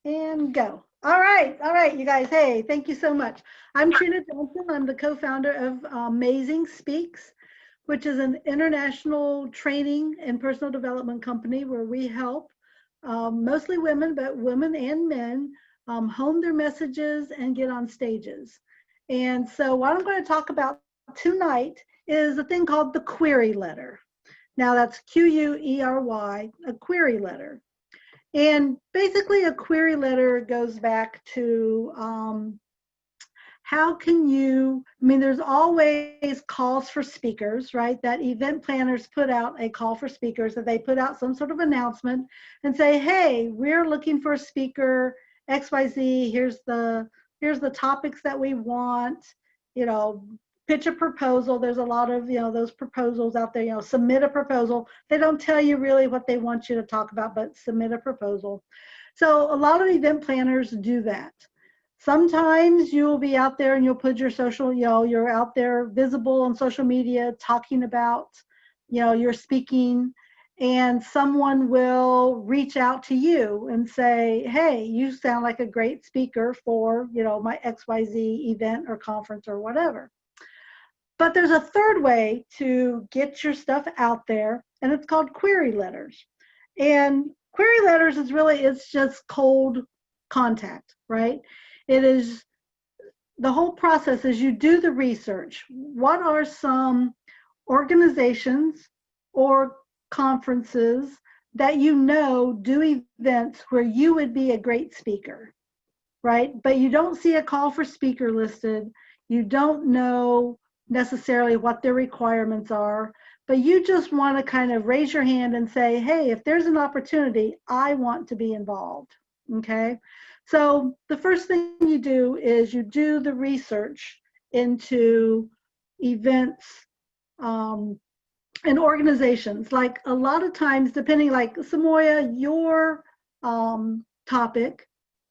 And go. All right, you guys. Hey, thank you so much. I'm Trina Johnson. I'm the co-founder of Amazing Speaks, which is an international training and personal development company where we help mostly women, but women and men hone their messages and get on stages. And so what I'm going to talk about tonight is a thing called the query letter. Now that's Query, a query letter. And basically a query letter goes back to how can you, I mean, there's always calls for speakers, right? That event planners put out a call for speakers, that they put out some sort of announcement and say, hey, we're looking for a speaker, XYZ, here's the topics that we want, you know, pitch a proposal. There's a lot of, those proposals out there, submit a proposal. They don't tell you really what they want you to talk about, but submit a proposal. So a lot of event planners do that. Sometimes you'll be out there and you'll put your social, you're out there visible on social media talking about, you're speaking, and someone will reach out to you and say, hey, you sound like a great speaker for, my XYZ event or conference or whatever. But there's a third way to get your stuff out there, and it's called query letters. And query letters is really, it's just cold contact, right? It is, the whole process is you do the research. What are some organizations or conferences that do events where you would be a great speaker, right? But you don't see a call for speaker listed. You don't know necessarily what their requirements are, but you just want to kind of raise your hand and say, hey, if there's an opportunity, I want to be involved, okay? So the first thing you do is you do the research into events and organizations. Like a lot of times, depending, like Samoya, your topic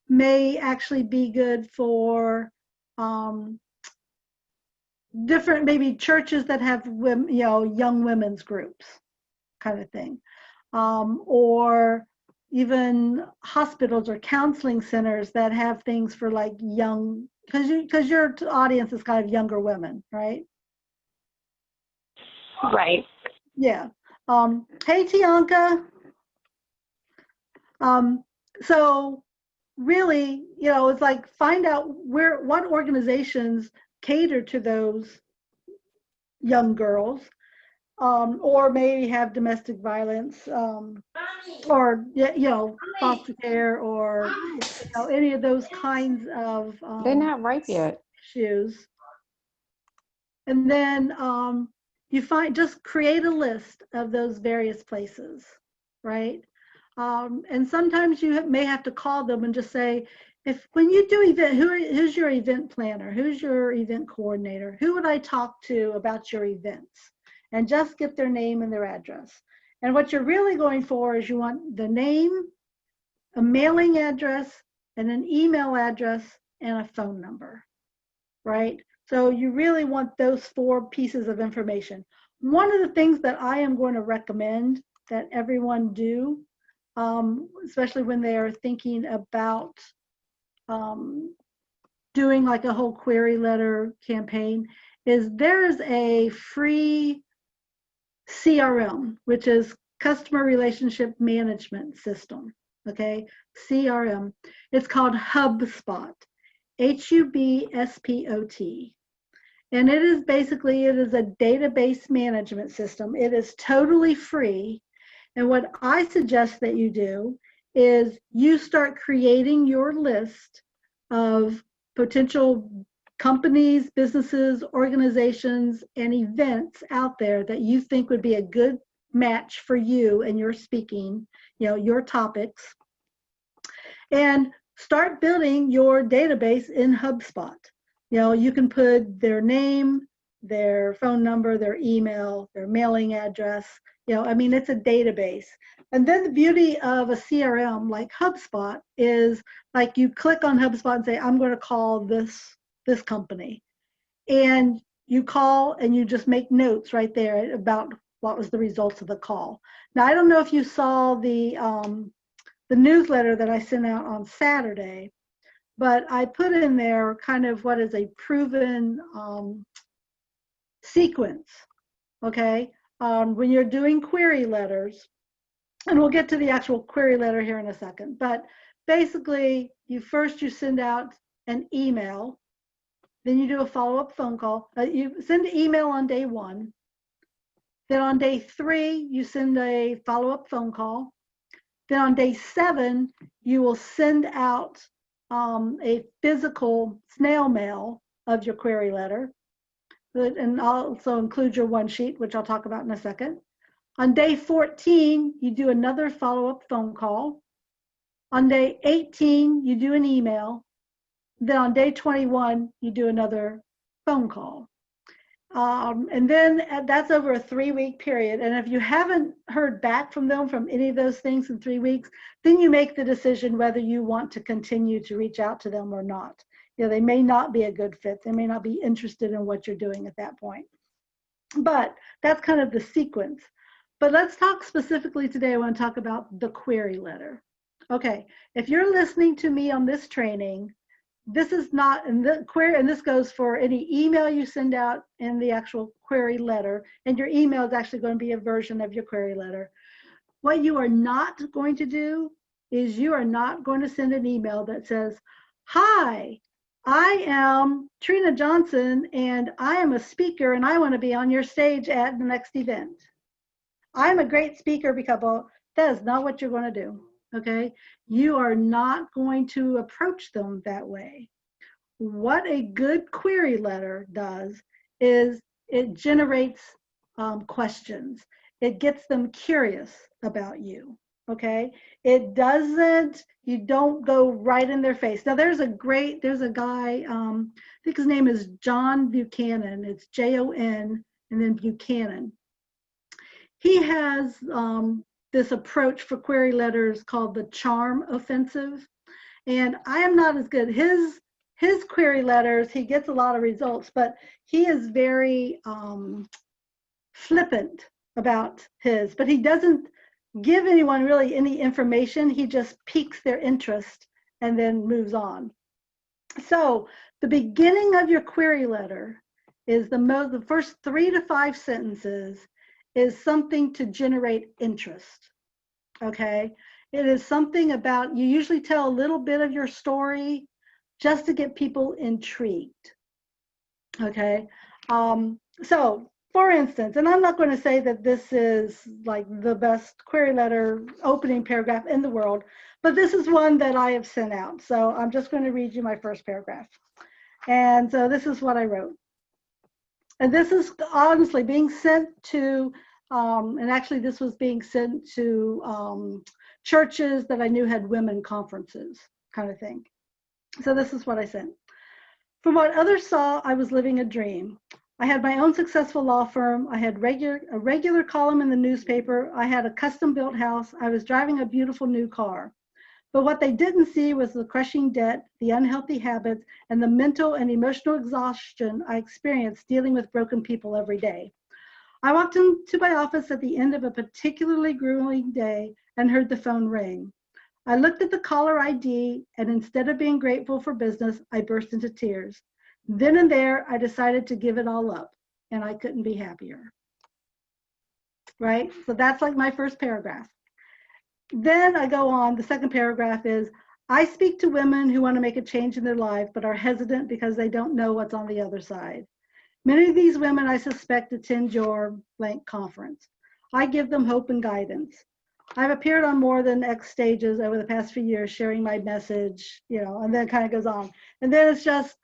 may actually be good for different, maybe churches that have women, young women's groups kind of thing, or even hospitals or counseling centers that have things for like young, because your audience is kind of younger women, right? Right. Yeah. Hey, Tianka. So really, it's like find out what organizations cater to those young girls, or maybe have domestic violence, or foster care, or any of those kinds of they're not ripe yet. Issues. And then you just create a list of those various places, right? And sometimes you may have to call them and just say, when you do event, who's your event planner? Who's your event coordinator? Who would I talk to about your events? And just get their name and their address. And what you're really going for is you want the name, a mailing address, and an email address, and a phone number, right? So you really want those 4 pieces of information. One of the things that I am going to recommend that everyone do, especially when they are thinking about doing like a whole query letter campaign, is there is a free CRM, which is Customer Relationship Management System, okay? CRM. It's called HubSpot, HUBSPOT. And it is a database management system. It is totally free. And what I suggest that you do is you start creating your list of potential companies, businesses, organizations, and events out there that you think would be a good match for you and your speaking, your topics, and start building your database in HubSpot. You can put their name, their phone number, their email, their mailing address. It's a database. And then the beauty of a CRM like HubSpot is like you click on HubSpot and say, I'm going to call this company. And you call and you just make notes right there about what was the results of the call. Now, I don't know if you saw the newsletter that I sent out on Saturday, but I put in there kind of what is a proven sequence, okay? When you're doing query letters, and we'll get to the actual query letter here in a second, but basically you send out an email, then you do a follow-up phone call. You send an email on day 1. Then on day 3, you send a follow-up phone call. Then on day 7, you will send out a physical snail mail of your query letter, and also include your one sheet, which I'll talk about in a second. On day 14, you do another follow-up phone call. On day 18, you do an email. Then on day 21, you do another phone call. And then that's over a 3-week period. And if you haven't heard back from them from any of those things in 3 weeks, then you make the decision whether you want to continue to reach out to them or not. You know, they may not be a good fit. They may not be interested in what you're doing at that point. But that's kind of the sequence. But let's talk specifically today. I want to talk about the query letter. Okay, if you're listening to me on this training, this is not in the query, and this goes for any email you send out in the actual query letter, and your email is actually going to be a version of your query letter. What you are not going to do is you are not going to send an email that says, "Hi, I am Trina Johnson, and I am a speaker, and I want to be on your stage at the next event. I'm a great speaker," because, well, that is not what you're going to do. Okay, you are not going to approach them that way. What a good query letter does is it generates questions. It gets them curious about you. Okay, it doesn't, you don't go right in their face. Now there's a guy, I think his name is John Buchanan. It's Jon and then Buchanan. He has this approach for query letters called the charm offensive. And I am not as good. His query letters, he gets a lot of results, but he is very flippant about his, but he doesn't give anyone really any information. He just piques their interest and then moves on. So the beginning of your query letter is the first 3 to 5 sentences is something to generate interest, okay? It is something about, you usually tell a little bit of your story just to get people intrigued, okay? So for instance, and I'm not going to say that this is like the best query letter opening paragraph in the world, but this is one that I have sent out. So I'm just going to read you my first paragraph. And so this is what I wrote. And this is honestly being sent to, and actually this was being sent to churches that I knew had women conferences, kind of thing. So this is what I sent. From what others saw, I was living a dream. I had my own successful law firm. I had a regular column in the newspaper. I had a custom-built house. I was driving a beautiful new car. But what they didn't see was the crushing debt, the unhealthy habits, and the mental and emotional exhaustion I experienced dealing with broken people every day. I walked into my office at the end of a particularly grueling day and heard the phone ring. I looked at the caller ID, and instead of being grateful for business, I burst into tears. Then and there, I decided to give it all up, and I couldn't be happier. Right? So that's like my first paragraph. Then I go on, the second paragraph is, I speak to women who want to make a change in their life, but are hesitant because they don't know what's on the other side. Many of these women, I suspect, attend your blank conference. I give them hope and guidance. I've appeared on more than X stages over the past few years, sharing my message, you know, and then it kind of goes on. And then it's just,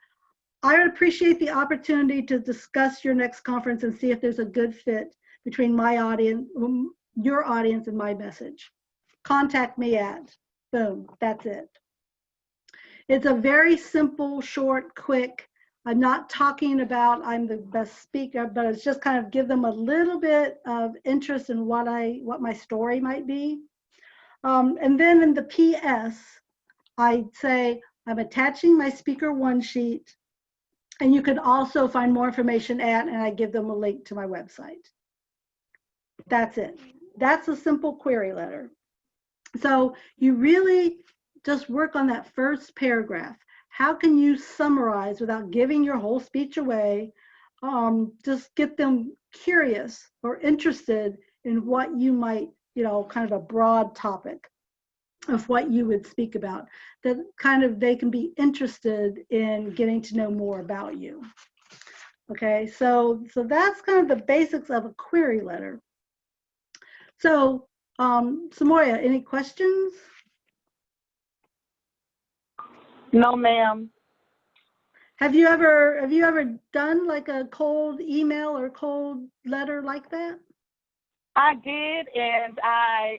I would appreciate the opportunity to discuss your next conference and see if there's a good fit between my audience, your audience, and my message. Contact me at, boom, that's it. It's a very simple, short, quick. I'm not talking about I'm the best speaker, but it's just kind of give them a little bit of interest in what my story might be. And then in the PS, I'd say I'm attaching my speaker one sheet, and you can also find more information at, and I give them a link to my website. That's it. That's a simple query letter. So you really just work on that first paragraph. How can you summarize without giving your whole speech away? Just get them curious or interested in what you might, kind of a broad topic of what you would speak about, that kind of they can be interested in getting to know more about you. Okay, so that's kind of the basics of a query letter. So, Samoya, any questions? No, ma'am. Have you ever done like a cold email or cold letter like that? I did, and I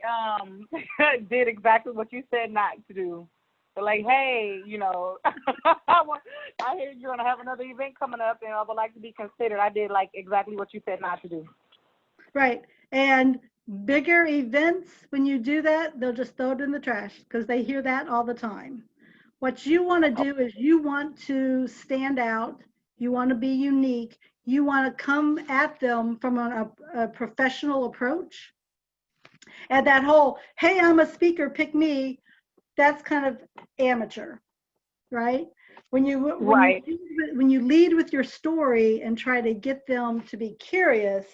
did exactly what you said not to do. So like, hey, I hear you're gonna have another event coming up, and I would like to be considered. I did like exactly what you said not to do. Right. And bigger events, when you do that, they'll just throw it in the trash because they hear that all the time. What you want to do is you want to stand out. You want to be unique. You want to come at them from a professional approach. And that whole, hey, I'm a speaker, pick me, that's kind of amateur, right? When you lead with your story and try to get them to be curious,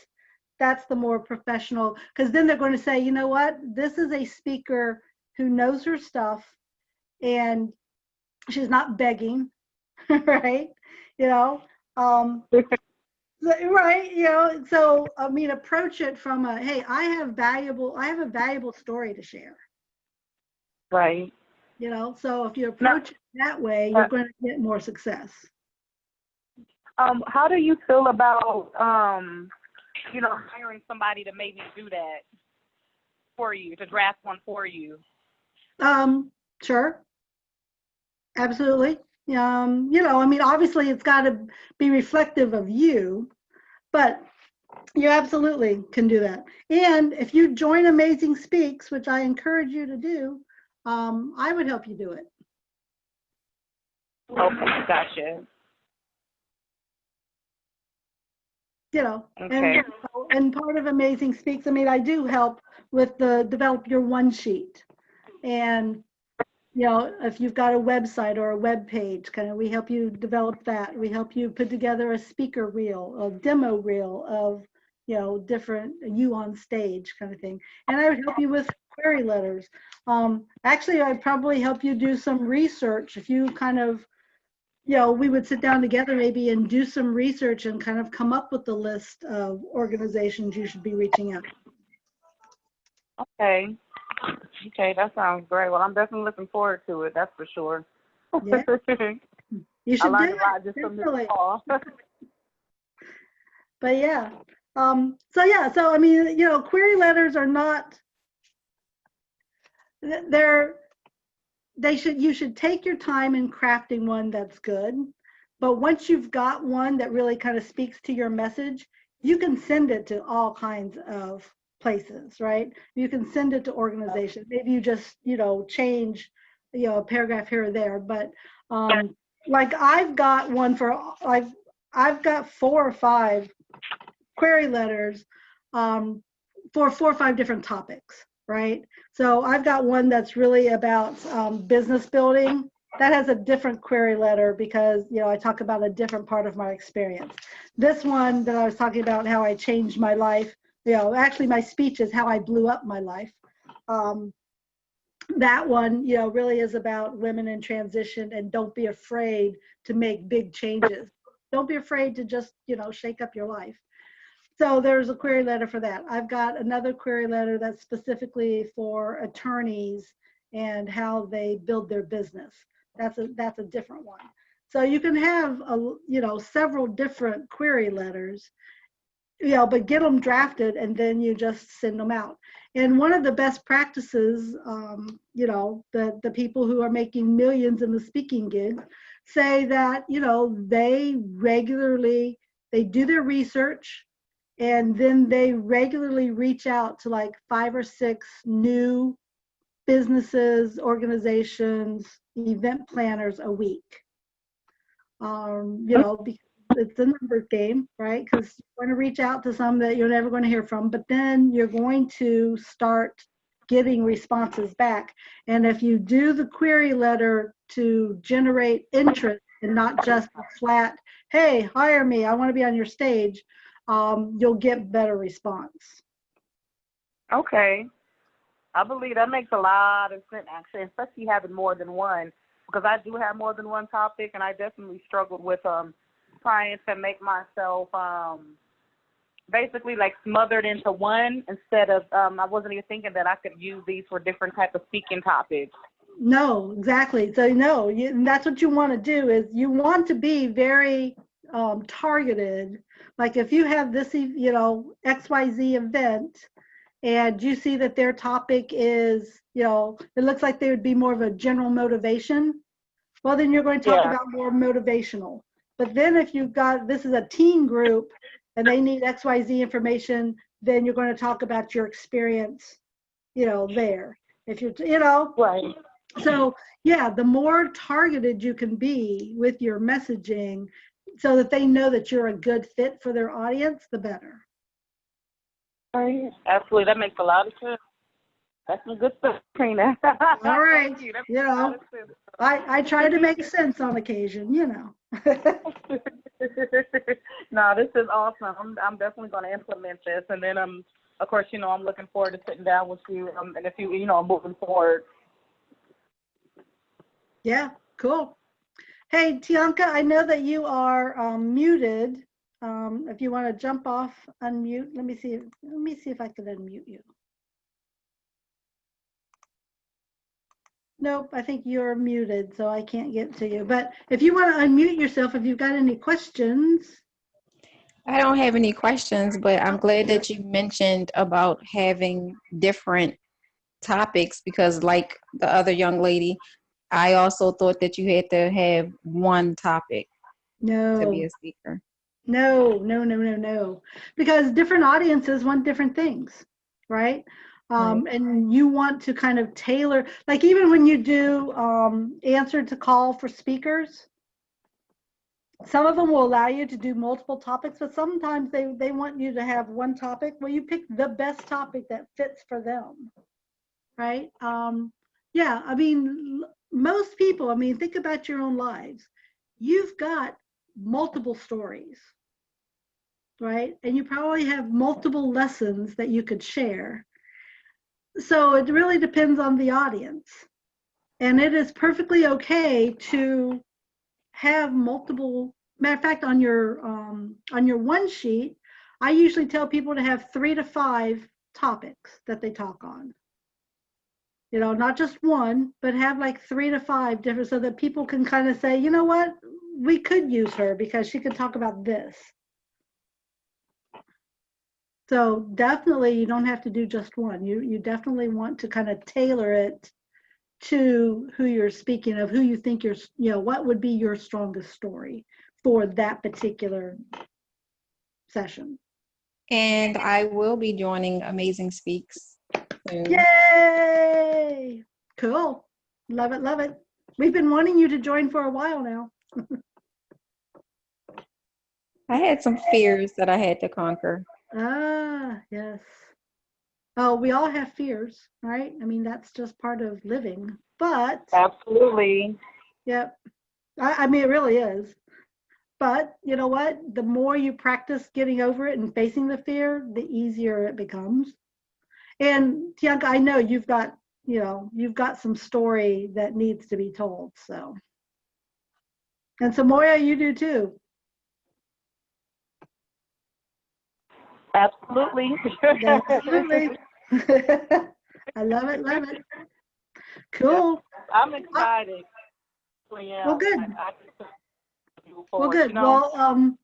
that's the more professional, because then they're going to say, you know what, this is a speaker who knows her stuff and she's not begging, right? Right. So I mean, approach it from a, hey, I have a valuable story to share. Right. So if you approach it that way, you're going to get more success. How do you feel about hiring somebody to maybe do that for you, to draft one for you? Sure. Absolutely. I mean, obviously it's got to be reflective of you, but you absolutely can do that. And if you join Amazing Speaks, which I encourage you to do, I would help you do it. Okay, gotcha. Okay. And part of Amazing Speaks, I mean, I do help with the develop your one sheet. And, if you've got a website or a web page, we help you develop that. We help you put together a speaker reel, a demo reel of, different you on stage kind of thing. And I would help you with query letters. Actually, I'd probably help you do some research if you kind of, we would sit down together maybe and do some research and kind of come up with the list of organizations you should be reaching out. Okay, that sounds great. Well, I'm definitely looking forward to it. That's for sure. Yeah. You should I learned do a lot it. just from this Definitely. call. But yeah. So I mean, query letters are not. You should take your time in crafting one that's good. But once you've got one that really kind of speaks to your message, you can send it to all kinds of places, right? You can send it to organizations. Maybe you just, change, a paragraph here or there. But like I've got one I've got 4 or 5 query letters for 4 or 5 different topics, right? So I've got one that's really about business building. That has a different query letter because, I talk about a different part of my experience. This one that I was talking about how I changed my life, actually my speech is how I blew up my life. That one, really is about women in transition, and don't be afraid to make big changes. Don't be afraid to just, shake up your life. So there's a query letter for that. I've got another query letter that's specifically for attorneys and how they build their business. That's a different one. So you can have several different query letters, but get them drafted and then you just send them out. And one of the best practices, the people who are making millions in the speaking gigs say that, they do their research, and then they regularly reach out to like 5 or 6 new businesses, organizations, event planners a week. it's a numbers game, right? Because you're going to reach out to some that you're never going to hear from, but then you're going to start getting responses back. And if you do the query letter to generate interest and not just a flat, hey, hire me, I want to be on your stage, you'll get better response. Okay. I believe that makes a lot of sense, actually, especially having more than one, because I do have more than one topic, and I definitely struggled with trying to make myself basically like smothered into one instead of I wasn't even thinking that I could use these for different type of speaking topics. No, exactly. So no, and that's what you want to do is you want to be very targeted. Like if you have this, XYZ event, and you see that their topic is, it looks like they would be more of a general motivation, well, then you're going to talk Yeah. about more motivational. But then if you've got, this is a teen group and they need XYZ information, then you're going to talk about your experience, there. If you're, Right. so yeah, the more targeted you can be with your messaging so that they know that you're a good fit for their audience, the better. Right. Absolutely. That makes a lot of sense. That's some good stuff, Trina. All right. Thank you. That makes a lot of sense. I try to make sense on occasion, No, this is awesome. I'm definitely going to implement this, and then of course, I'm looking forward to sitting down with you and if you, moving forward. Yeah, cool. Hey, Tianka, I know that you are muted. If you want to jump off, unmute. Let me see. Let me see if I can unmute you. Nope, I think you're muted, so I can't get to you. But if you want to unmute yourself, if you've got any questions. I don't have any questions, but I'm glad that you mentioned about having different topics because like the other young lady, I also thought that you had to have one topic to be No, a speaker. no. Because different audiences want different things, right? Right. And you want to kind of tailor, like even when you do answer to call for speakers, some of them will allow you to do multiple topics, but sometimes they want you to have one topic. Well, you pick the best topic that fits for them, right? Yeah, I mean, most people, I mean, think about your own lives. You've got multiple stories, right? And you probably have multiple lessons that you could share. So it really depends on the audience. And it is perfectly okay to have multiple. Matter of fact, on your one sheet, I usually tell people to have 3 to 5 topics that they talk on. Not just one, but have like 3 to 5 different, so that people can kind of say, you know what, we could use her because she could talk about this. So definitely, you don't have to do just one. You definitely want to kind of tailor it to who you're speaking of, who you think what would be your strongest story for that particular session. And I will be joining Amazing Speaks soon. Yay! Cool. Love it, love it. We've been wanting you to join for a while now. I had some fears that I had to conquer. Ah, yes. Oh, we all have fears, right? I mean, that's just part of living. But Absolutely. yep. I mean, it really is. But you know what? The more you practice getting over it and facing the fear, the easier it becomes. And Tianka, I know you've got some story that needs to be told. So, and Samoya, you do too. Absolutely. Absolutely. I love it, love it. Cool. Yep. I'm excited. Well, good. Well, Forward, good. Well,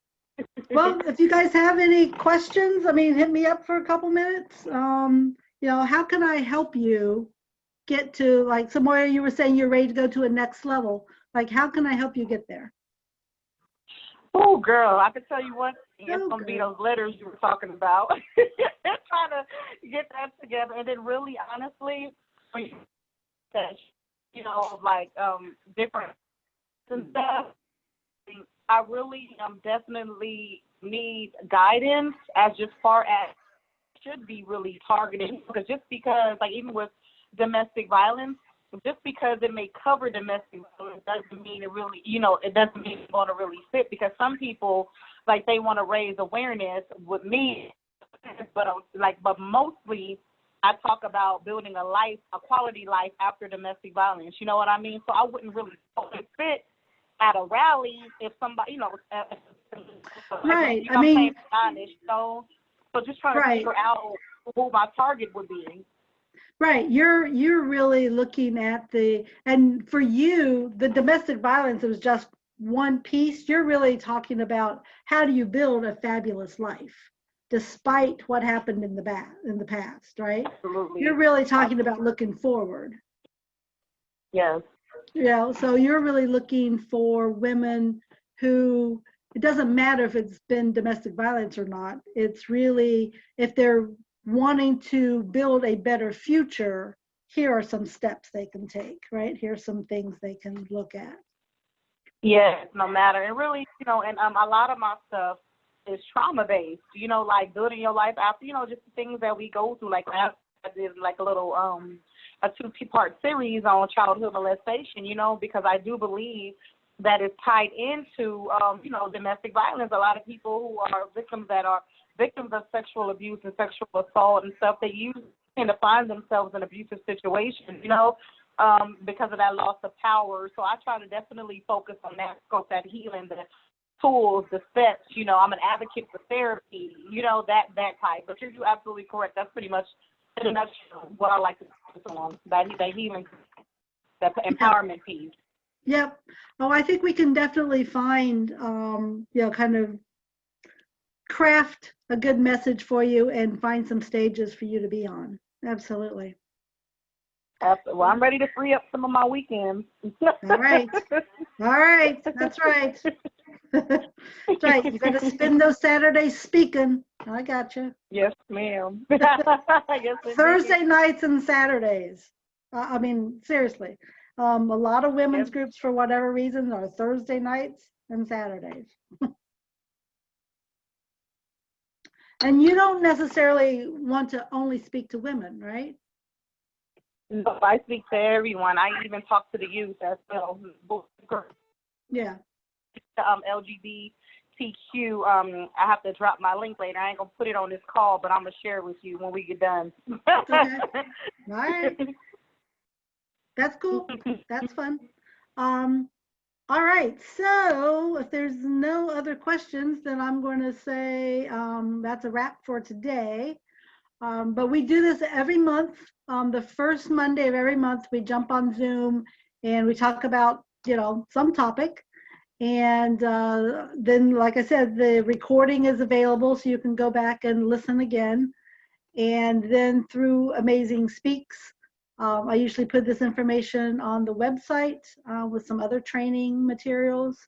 if you guys have any questions, I mean, hit me up for a couple minutes. How can I help you get to, like, Samoya, you were saying you're ready to go to a next level. Like, how can I help you get there? Oh, girl, I can tell you what, it's Oh, going to be girl. those letters you were talking about. Trying to get that together. And then really, honestly, like different and stuff, I really definitely need guidance as just far as should be really targeted, because just because, like, even with domestic violence, just because it may cover domestic violence doesn't mean it really, it doesn't mean it's going to really fit, because some people, like, they want to raise awareness with me, but mostly I talk about building a quality life after domestic violence. You know what I mean? So I wouldn't really fit at a rally if somebody, Right. I mean, honest, so just trying to figure out who my target would be. Right. You're really looking at and for you, the domestic violence was just one piece. You're really talking about how do you build a fabulous life despite what happened in the past, right? Absolutely. You're really talking about looking forward. Yes. So you're really looking for women who, it doesn't matter if it's been domestic violence or not. It's really, if they're wanting to build a better future, here are some steps they can take, right? Here's some things they can look at. Yes, no matter. And really, and a lot of my stuff is trauma-based, like building your life after, just the things that we go through. Like I did like a little, a 2-part series on childhood molestation, because I do believe that it's tied into, domestic violence. A lot of people who are victims of sexual abuse and sexual assault and stuff, they tend to find themselves in abusive situations, because of that loss of power. So I try to definitely focus on that scope, that healing, the tools, the steps. I'm an advocate for therapy, that type. But you're absolutely correct. That's pretty much in a nutshell what I like to focus on, that healing, that empowerment piece. Yep. Oh, I think we can definitely find, kind of craft a good message for you and find some stages for you to be on. Absolutely. Well, I'm ready to free up some of my weekends. All right. That's right. That's right. You got to spend those Saturdays speaking. I got you. Yes, ma'am. Thursday nights and Saturdays. I mean, seriously. A lot of women's groups, for whatever reason, are Thursday nights and Saturdays. And you don't necessarily want to only speak to women, right? No, I speak to everyone. I even talk to the youth as well. Yeah. LGBTQ. I have to drop my link later. I ain't gonna put it on this call, but I'm gonna share it with you when we get done. Okay. All right. That's cool. That's fun. All right. So if there's no other questions, then I'm going to say that's a wrap for today. But we do this every month. The first Monday of every month, we jump on Zoom and we talk about, some topic. And then, like I said, the recording is available, so you can go back and listen again. And then through Amazing Speaks, I usually put this information on the website with some other training materials,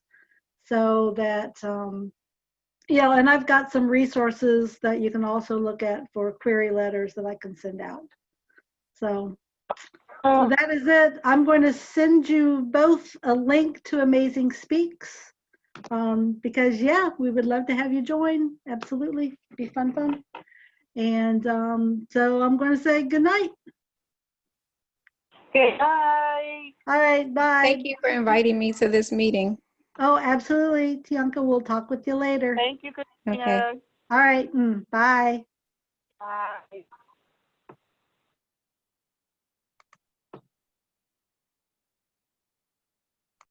so that, and I've got some resources that you can also look at for query letters that I can send out. So that is it. I'm going to send you both a link to Amazing Speaks because, we would love to have you join. Absolutely. Be fun. And so I'm going to say good night. Okay, bye. All right, bye. Thank you for inviting me to this meeting. Oh, absolutely. Tianka, we'll talk with you later. Thank you, Christina. Okay. All right, bye. Bye.